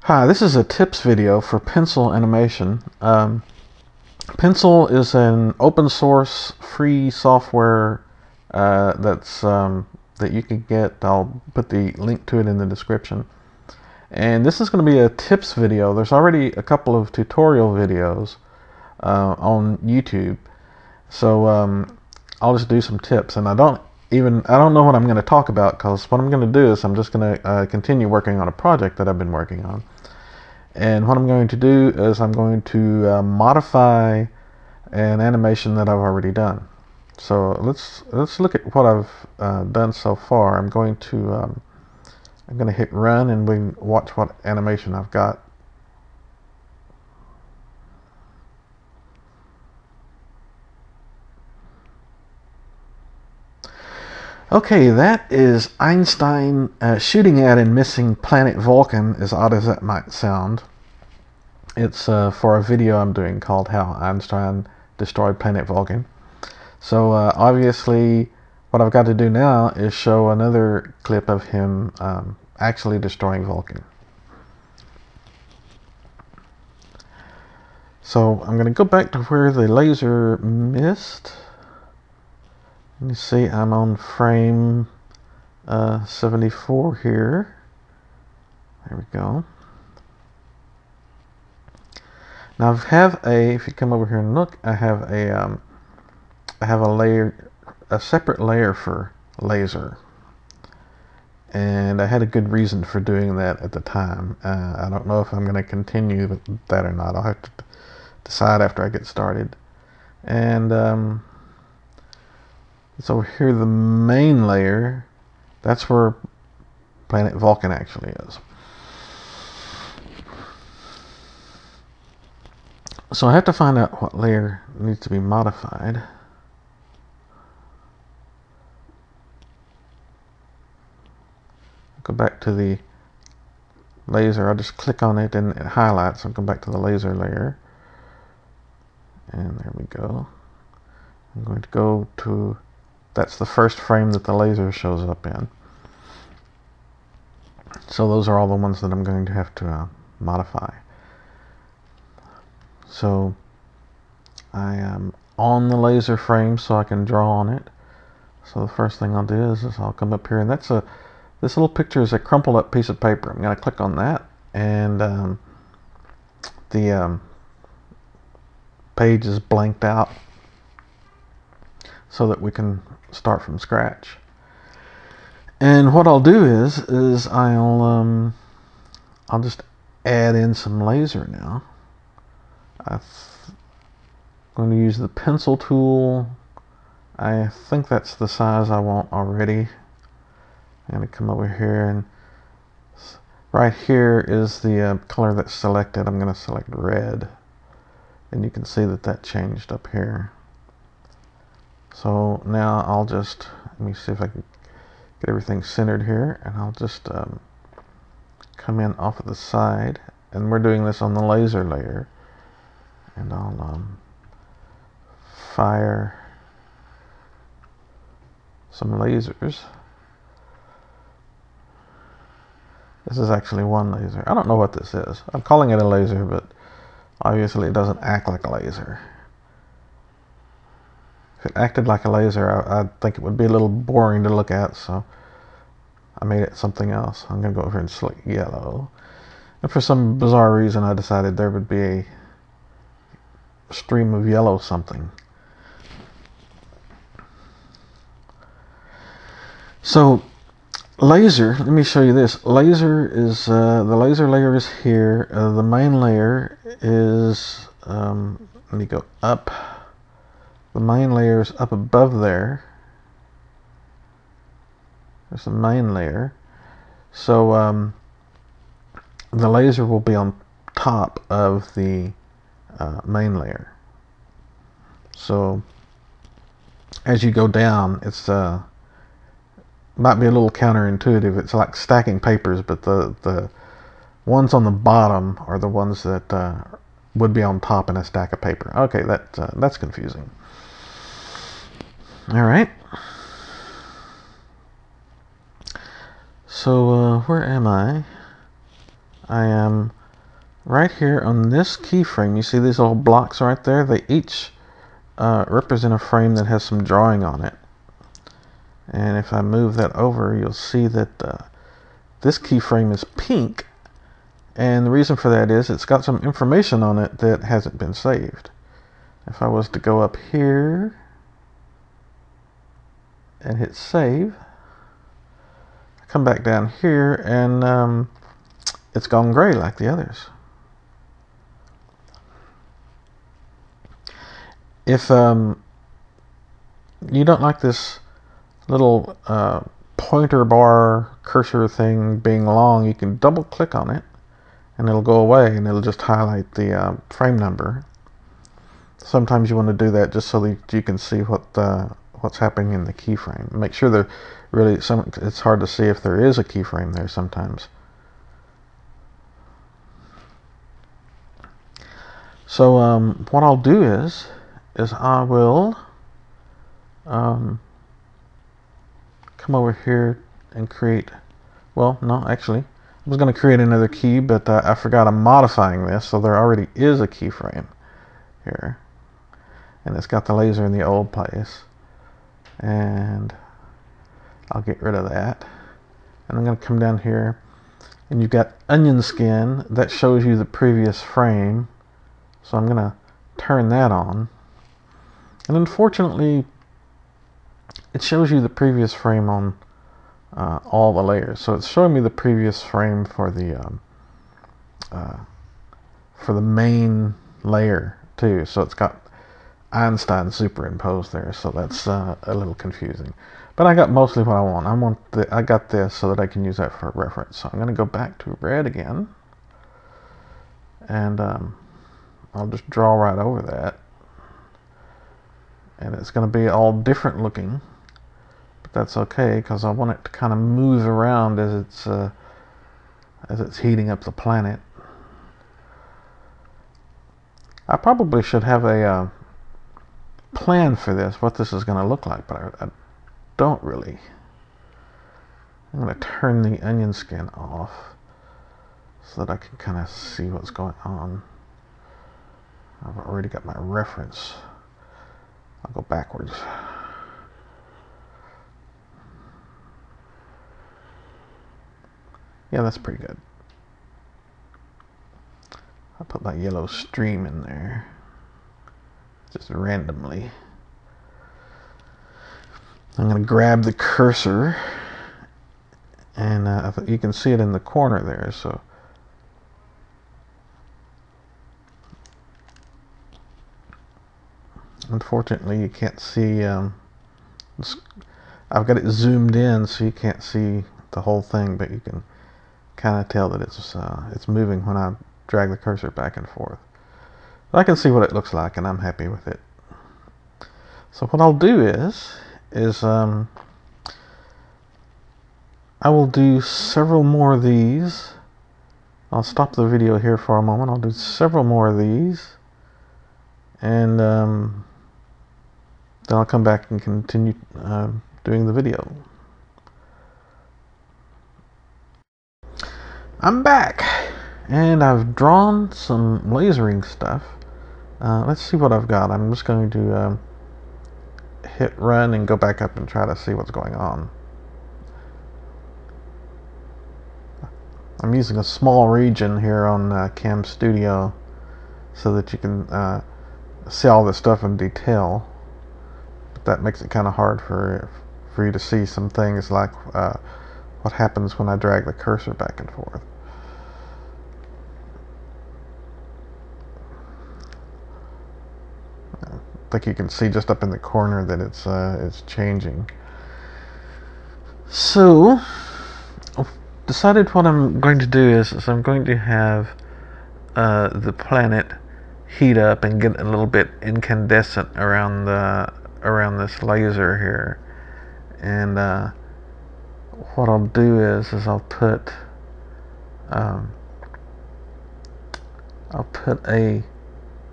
Hi, this is a tips video for Pencil animation. Pencil is an open source free software that you can get. I'll put the link to it in the description. And this is going to be a tips video. There's already a couple of tutorial videos on YouTube, so I'll just do some tips. And I don't know what I'm going to talk about, because what I'm going to do is I'm just going to continue working on a project that I've been working on. And what I'm going to do is I'm going to modify an animation that I've already done. So let's look at what I've done so far. I'm going to hit run, and we can watch what animation I've got. Okay, that is Einstein shooting at and missing planet Vulcan, as odd as that might sound. It's for a video I'm doing called How Einstein Destroyed Planet Vulcan. So obviously what I've got to do now is show another clip of him actually destroying Vulcan. So I'm going to go back to where the laser missed. You see I'm on frame 74 here. There we go. Now I have if you come over here and look, I have a separate layer for laser, and I had a good reason for doing that at the time. I don't know if I'm going to continue with that or not. I'll have to decide after I get started. And so here, the main layer, that's where planet Vulcan actually is. So I have to find out what layer needs to be modified. Go back to the laser. I'll just click on it and it highlights. I'll go back to the laser layer. And there we go. I'm going to go to, that's the first frame that the laser shows up in. So those are all the ones that I'm going to have to modify. So I am on the laser frame so I can draw on it. So the first thing I'll do is I'll come up here, and this little picture is a crumpled up piece of paper. I'm going to click on that, and the page is blanked out so that we can start from scratch. And what I'll do is I'll just add in some laser now. I'm going to use the pencil tool. I think that's the size I want already. I'm going to come over here, and right here is the color that's selected. I'm going to select red, and you can see that changed up here. So now I'll just, let me see if I can get everything centered here, and I'll just come in off of the side, and we're doing this on the laser layer. And I'll fire some lasers. This is actually one laser. I don't know what this is. I'm calling it a laser, but obviously it doesn't act like a laser. If it acted like a laser, I'd think it would be a little boring to look at, so I made it something else. I'm going to go over and select yellow. And for some bizarre reason, I decided there would be a stream of yellow something. So laser, let me show you this. Laser is the laser layer is here. The main layer is let me go up. The main layer is up above there. There's the main layer. So the laser will be on top of the main layer. So as you go down, it's might be a little counterintuitive. It's like stacking papers, but the ones on the bottom are the ones that would be on top in a stack of paper. Okay, that's confusing. All right. So where am I? I am right here on this keyframe. You see these little blocks right there? They each represent a frame that has some drawing on it. And if I move that over, you'll see that this keyframe is pink. And the reason for that is it's got some information on it that hasn't been saved. If I was to go up here and hit save, come back down here, and it's gone gray like the others. If you don't like this little pointer bar cursor thing being long, you can double click on it and it'll go away, and it'll just highlight the frame number. Sometimes you want to do that just so that you can see what's happening in the keyframe. Make sure there really it's hard to see if there is a keyframe there sometimes. So what I'll do is I will come over here and create, well, no, actually, I was going to create another key, but I forgot I'm modifying this, so there already is a keyframe here. And it's got the laser in the old place. And I'll get rid of that. And I'm going to come down here, and you've got onion skin that shows you the previous frame. So I'm going to turn that on. And unfortunately, it shows you the previous frame on all the layers. So it's showing me the previous frame for the main layer too. So it's got Einstein superimposed there. So that's a little confusing. But I got mostly what I want. I got this so that I can use that for reference. So I'm going to go back to red again, and I'll just draw right over that. And it's going to be all different looking, but that's okay because I want it to kind of move around as it's heating up the planet. I probably should have a plan for this, what this is going to look like, but I don't really. I'm going to turn the onion skin off so that I can kind of see what's going on. I've already got my reference. I'll go backwards. Yeah, that's pretty good. I'll put my yellow stream in there, just randomly. I'm going to grab the cursor, and you can see it in the corner there. So unfortunately, you can't see. I've got it zoomed in, so you can't see the whole thing, but you can kind of tell that it's moving when I drag the cursor back and forth. But I can see what it looks like, and I'm happy with it. So what I'll do is I will do several more of these. I'll stop the video here for a moment. I'll do several more of these, and then I'll come back and continue doing the video. I'm back, and I've drawn some lasering stuff. Let's see what I've got. I'm just going to hit run and go back up and try to see what's going on. I'm using a small region here on Cam Studio so that you can see all this stuff in detail. But that makes it kind of hard for you to see some things like what happens when I drag the cursor back and forth. I think you can see just up in the corner that it's changing. So I've decided what I'm going to do is I'm going to have the planet heat up and get a little bit incandescent around this laser here, and what I'll do is I'll put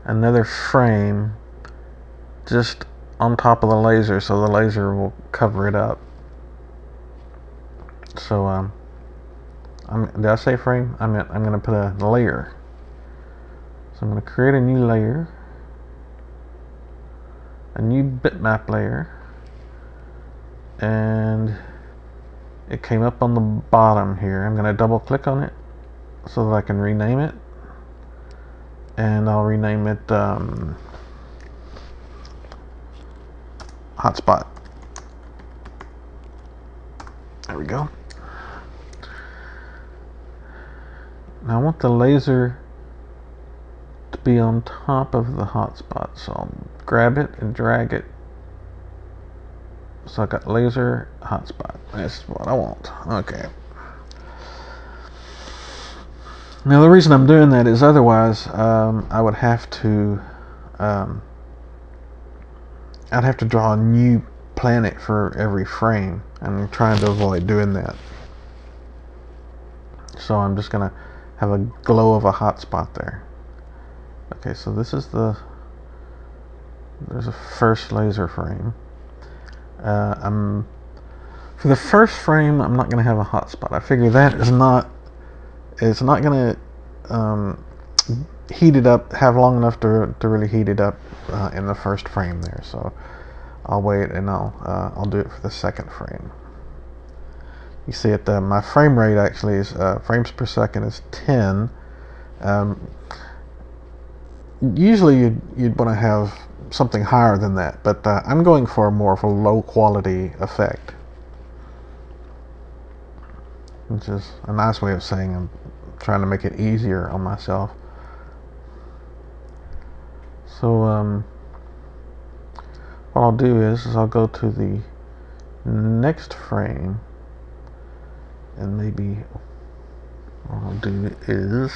another frame just on top of the laser, so the laser will cover it up. So Did I say frame? I meant I'm going to put a layer. So I'm going to create a new layer, a new bitmap layer, and it came up on the bottom here. I'm going to double click on it so that I can rename it, and I'll rename it hotspot. There we go. Now I want the laser to be on top of the hotspot, so I'll grab it and drag it. So I got laser hotspot. That's what I want. Okay. Now the reason I'm doing that is otherwise I would have to I'd have to draw a new planet for every frame, and I'm trying to avoid doing that. So I'm just gonna have a glow of a hotspot there. Okay, so this is there's a first laser frame. For the first frame, I'm not going to have a hotspot. I figure that is not, it's not going to heat it up, have long enough to really heat it up in the first frame there. So I'll wait, and I'll do it for the second frame. You see it, my frame rate actually is frames per second is 10. Usually you'd want to have something higher than that, but I'm going for more of a low quality effect, which is a nice way of saying I'm trying to make it easier on myself. So what I'll do is I'll go to the next frame, and maybe what I'll do is,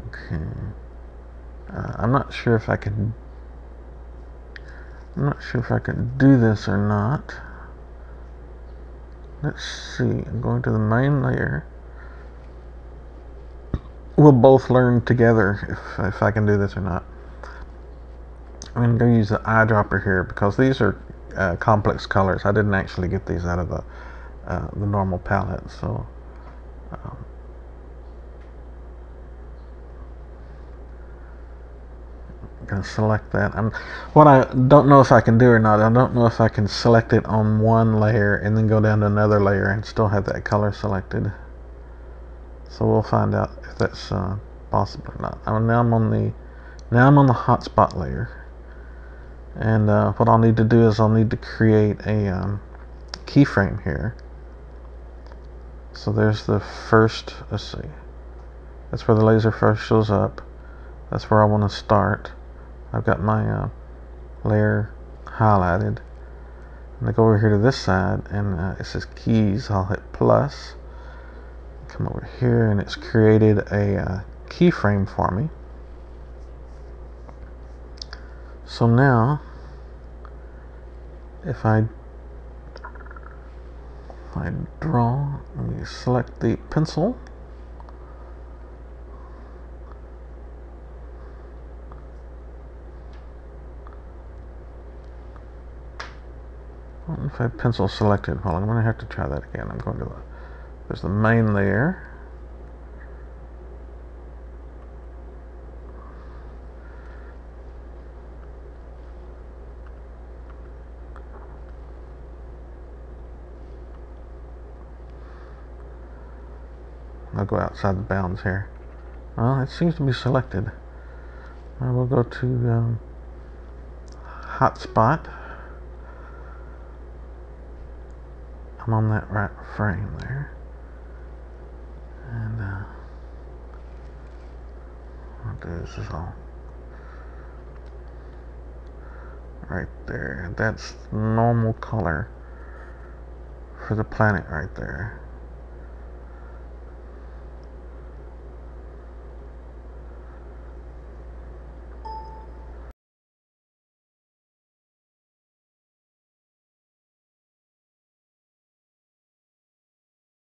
okay, I'm not sure if I can do this or not. Let's see. I'm going to the main layer. We'll both learn together if I can do this or not. I'm going to go use the eyedropper here because these are complex colors. I didn't actually get these out of the normal palette, so I'm going to select that. What I don't know if I can do or not, I don't know if I can select it on one layer and then go down to another layer and still have that color selected. So we'll find out if that's possible or not. Now I'm on the hotspot layer, and what I'll need to do is I'll need to create a keyframe here. So there's the first. Let's see. That's where the laser first shows up. That's where I want to start. I've got my layer highlighted. And I go over here to this side, and it says keys. I'll hit plus. Come over here, and it's created a keyframe for me. So now, if I draw, let me select the pencil. I don't know if I have pencil selected. Well, I'm going to have to try that again. I'm going to there's the main layer. I'll go outside the bounds here. Well, it seems to be selected. I will go to hotspot. I'm on that right frame there, and I'll do this is all right there. That's normal color for the planet right there.